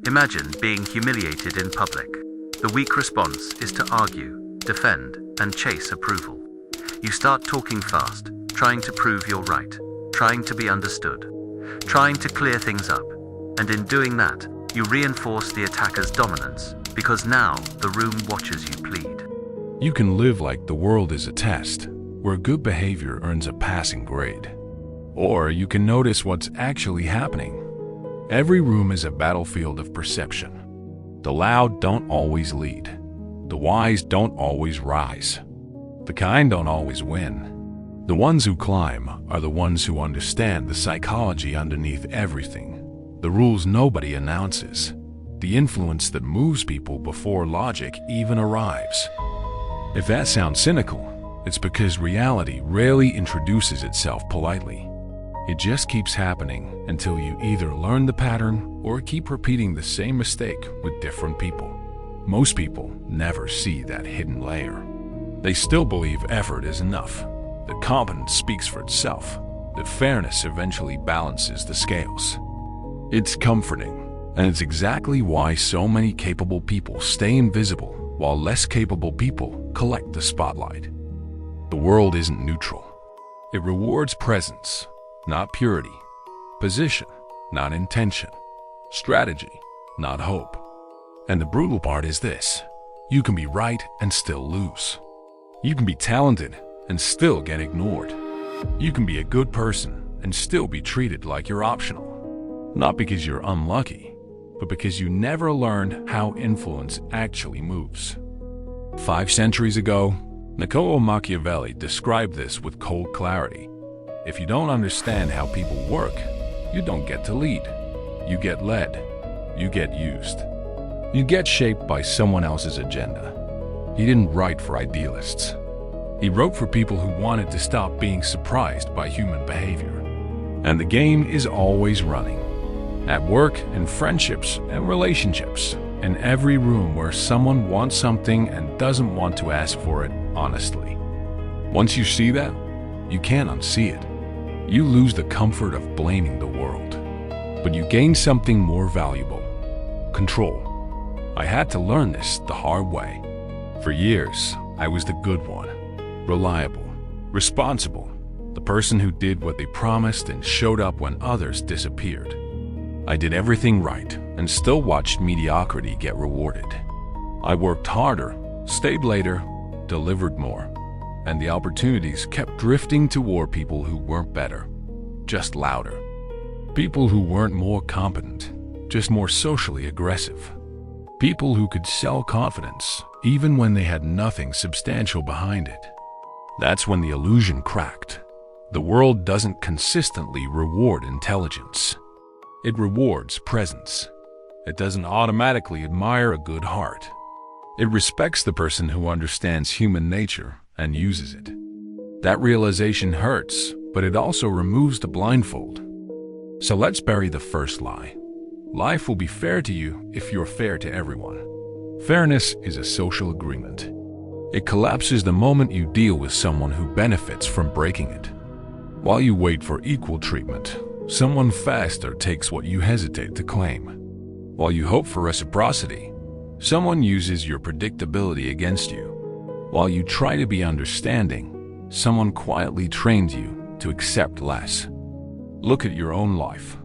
Imagine being humiliated in public. The weak response is to argue, defend, and chase approval. You start talking fast, trying to prove you're right, trying to be understood, trying to clear things up. And in doing that, you reinforce the attacker's dominance, because now the room watches you plead. You can live like the world is a test, where good behavior earns a passing grade. Or you can notice what's actually happening. Every room is a battlefield of perception. The loud don't always lead. The wise don't always rise. The kind don't always win. The ones who climb are the ones who understand the psychology underneath everything, the rules nobody announces, the influence that moves people before logic even arrives. If that sounds cynical, it's because reality rarely introduces itself politely. It just keeps happening until you either learn the pattern or keep repeating the same mistake with different people. Most people never see that hidden layer. They still believe effort is enough, that competence speaks for itself, that fairness eventually balances the scales. It's comforting, and it's exactly why so many capable people stay invisible while less capable people collect the spotlight. The world isn't neutral. It rewards presence, not purity, position, not intention, strategy, not hope. And the brutal part is this: you can be right and still lose. You can be talented and still get ignored. You can be a good person and still be treated like you're optional. Not because you're unlucky, but because you never learned how influence actually moves. 5 centuries ago, Niccolo Machiavelli described this with cold clarity. If you don't understand how people work, you don't get to lead. You get led. You get used. You get shaped by someone else's agenda. He didn't write for idealists. He wrote for people who wanted to stop being surprised by human behavior. And the game is always running. At work, in friendships and relationships, in every room where someone wants something and doesn't want to ask for it honestly. Once you see that, you can't unsee it. You lose the comfort of blaming the world, but you gain something more valuable: control. I had to learn this the hard way. For years, I was the good one, reliable, responsible, the person who did what they promised and showed up when others disappeared. I did everything right and still watched mediocrity get rewarded. I worked harder, stayed later, delivered more, and the opportunities kept drifting toward people who weren't better, just louder. People who weren't more competent, just more socially aggressive. People who could sell confidence even when they had nothing substantial behind it. That's when the illusion cracked. The world doesn't consistently reward intelligence. It rewards presence. It doesn't automatically admire a good heart. It respects the person who understands human nature and uses it. That realization hurts, but it also removes the blindfold. So let's bury the first lie. Life will be fair to you if you're fair to everyone. Fairness is a social agreement. It collapses the moment you deal with someone who benefits from breaking it. While you wait for equal treatment, someone faster takes what you hesitate to claim. While you hope for reciprocity, someone uses your predictability against you. While you try to be understanding, someone quietly trains you to accept less. Look at your own life.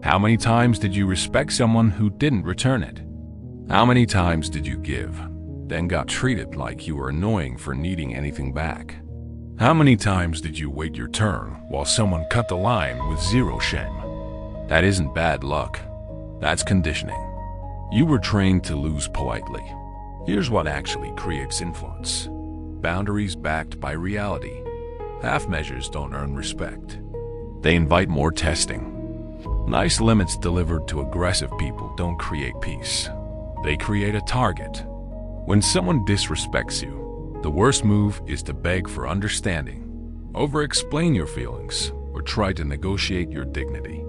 How many times did you respect someone who didn't return it? How many times did you give, then got treated like you were annoying for needing anything back? How many times did you wait your turn while someone cut the line with zero shame? That isn't bad luck. That's conditioning. You were trained to lose politely. Here's what actually creates influence: boundaries backed by reality. Half measures don't earn respect. They invite more testing. Nice limits delivered to aggressive people don't create peace. They create a target. When someone disrespects you, the worst move is to beg for understanding, over-explain your feelings, or try to negotiate your dignity.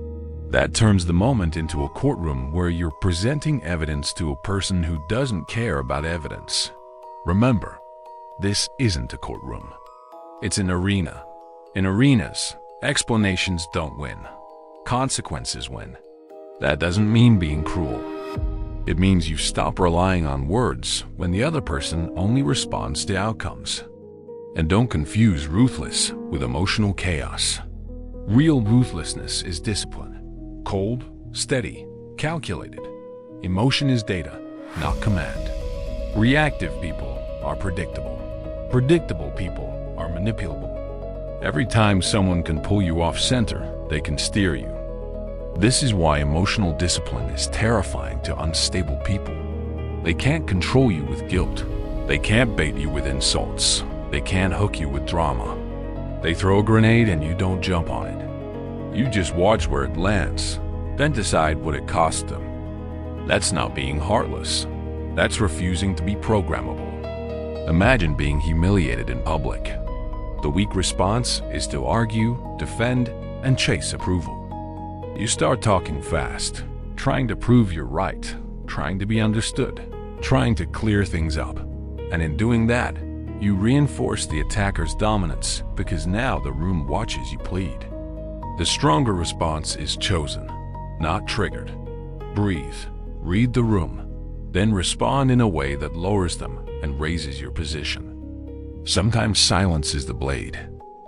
That turns the moment into a courtroom where you're presenting evidence to a person who doesn't care about evidence. Remember, this isn't a courtroom. It's an arena. In arenas, explanations don't win. Consequences win. That doesn't mean being cruel. It means you stop relying on words when the other person only responds to outcomes. And don't confuse ruthless with emotional chaos. Real ruthlessness is discipline. Cold, steady, calculated. Emotion is data, not command. Reactive people are predictable. Predictable people are manipulable. Every time someone can pull you off center, they can steer you. This is why emotional discipline is terrifying to unstable people. They can't control you with guilt. They can't bait you with insults. They can't hook you with drama. They throw a grenade and you don't jump on it. You just watch where it lands, then decide what it costs them. That's not being heartless. That's refusing to be programmable. Imagine being humiliated in public. The weak response is to argue, defend, and chase approval. You start talking fast, trying to prove you're right, trying to be understood, trying to clear things up. And in doing that, you reinforce the attacker's dominance because now the room watches you plead. The stronger response is chosen, not triggered. Breathe, read the room, then respond in a way that lowers them and raises your position. Sometimes silence is the blade,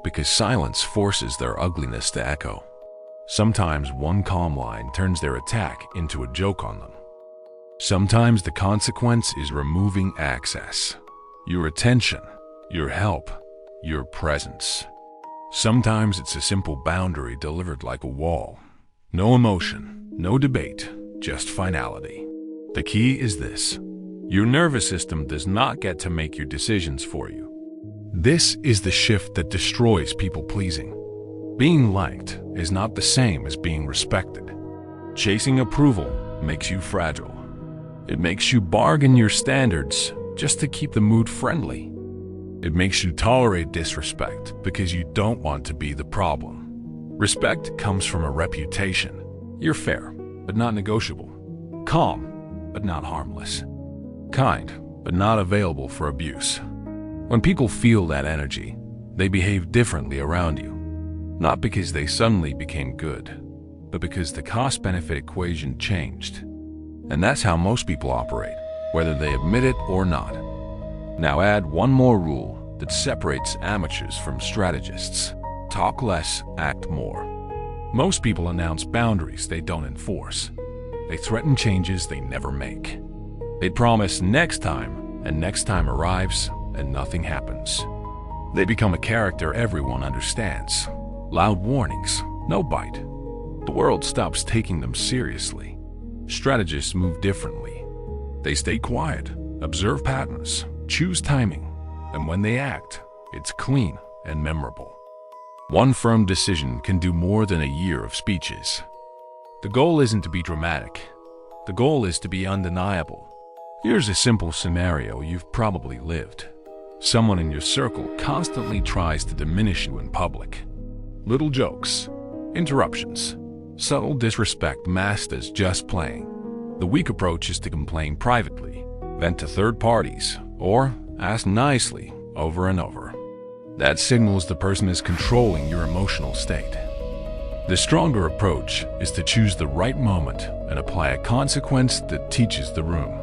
because silence forces their ugliness to echo. Sometimes one calm line turns their attack into a joke on them. Sometimes the consequence is removing access. Your attention, your help, your presence. Sometimes it's a simple boundary delivered like a wall. No emotion, no debate, just finality. The key is this: your nervous system does not get to make your decisions for you. This is the shift that destroys people-pleasing. Being liked is not the same as being respected. Chasing approval makes you fragile. It makes you bargain your standards just to keep the mood friendly. It makes you tolerate disrespect because you don't want to be the problem. Respect comes from a reputation. You're fair, but not negotiable. Calm, but not harmless. Kind, but not available for abuse. When people feel that energy, they behave differently around you. Not because they suddenly became good, but because the cost-benefit equation changed. And that's how most people operate, whether they admit it or not. Now add one more rule that separates amateurs from strategists. Talk less, act more. Most people announce boundaries they don't enforce. They threaten changes they never make. They promise next time, and next time arrives, and nothing happens. They become a character everyone understands. Loud warnings, no bite. The world stops taking them seriously. Strategists move differently. They stay quiet, observe patterns, choose timing, and when they act, it's clean and memorable. One firm decision can do more than a year of speeches. The goal isn't to be dramatic. The goal is to be undeniable. Here's a simple scenario you've probably lived. Someone in your circle constantly tries to diminish you in public. Little jokes, interruptions, subtle disrespect masked as just playing. The weak approach is to complain privately, vent to third parties, or ask nicely over and over. That signals the person is controlling your emotional state. The stronger approach is to choose the right moment and apply a consequence that teaches the room.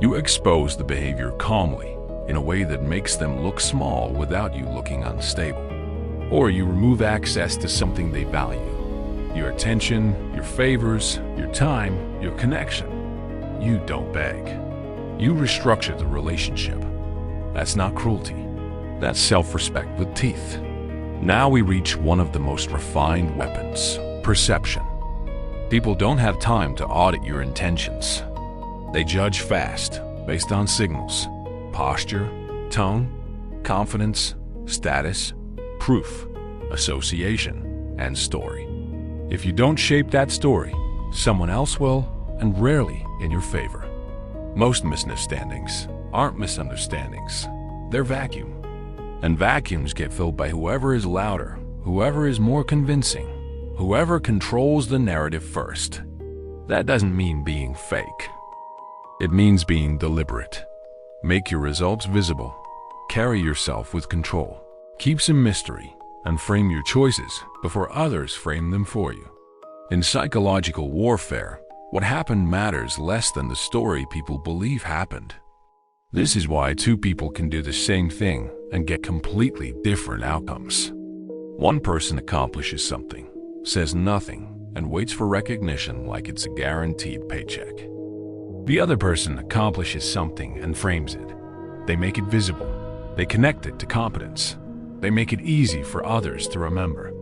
You expose the behavior calmly in a way that makes them look small without you looking unstable. Or you remove access to something they value. Your attention, your favors, your time, your connection. You don't beg. You restructure the relationship. That's not cruelty. That's self-respect with teeth. Now we reach one of the most refined weapons, perception. People don't have time to audit your intentions. They judge fast, based on signals, posture, tone, confidence, status, proof, association, and story. If you don't shape that story, someone else will, and rarely in your favor. Most misunderstandings aren't misunderstandings. They're vacuum. And vacuums get filled by whoever is louder, whoever is more convincing, whoever controls the narrative first. That doesn't mean being fake. It means being deliberate. Make your results visible. Carry yourself with control. Keep some mystery, and frame your choices before others frame them for you. In psychological warfare, What happened matters less than the story people believe happened. This is why two people can do the same thing and get completely different outcomes. One person accomplishes something, says nothing, and waits for recognition like it's a guaranteed paycheck. The other person accomplishes something and frames it. They make it visible. They connect it to competence. They make it easy for others to remember.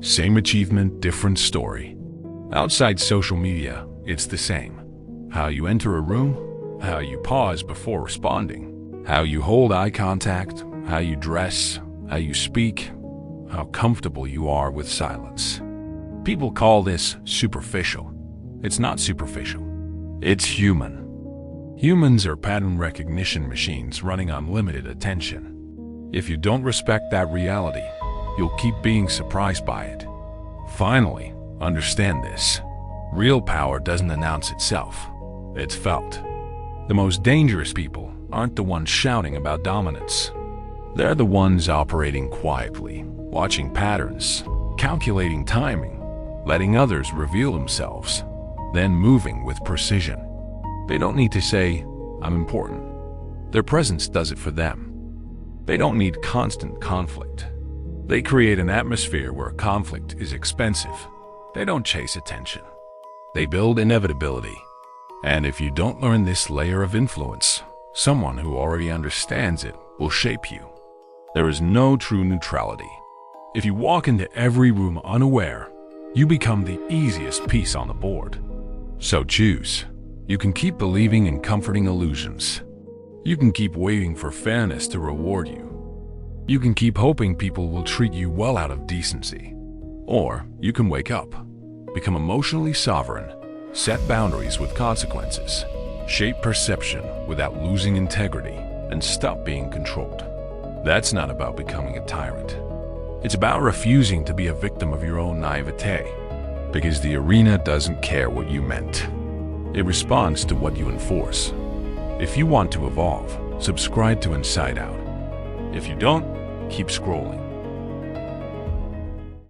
Same achievement, different story. Outside social media, it's the same. How you enter a room, how you pause before responding, how you hold eye contact, how you dress, how you speak, how comfortable you are with silence. People call this superficial. It's not superficial. It's human. Humans are pattern recognition machines running on limited attention. If you don't respect that reality, you'll keep being surprised by it. Finally, understand this. Real power doesn't announce itself. It's felt. The most dangerous people aren't the ones shouting about dominance. They're the ones operating quietly, watching patterns, calculating timing, letting others reveal themselves, then moving with precision. They don't need to say, "I'm important." Their presence does it for them. They don't need constant conflict. They create an atmosphere where conflict is expensive. They don't chase attention. They build inevitability. And if you don't learn this layer of influence, someone who already understands it will shape you. There is no true neutrality. If you walk into every room unaware, you become the easiest piece on the board. So choose. You can keep believing in comforting illusions. You can keep waiting for fairness to reward you. You can keep hoping people will treat you well out of decency. Or you can wake up, become emotionally sovereign, set boundaries with consequences, shape perception without losing integrity, and stop being controlled. That's not about becoming a tyrant. It's about refusing to be a victim of your own naivete, because the arena doesn't care what you meant. It responds to what you enforce. If you want to evolve, subscribe to In.SideOut. If you don't, keep scrolling.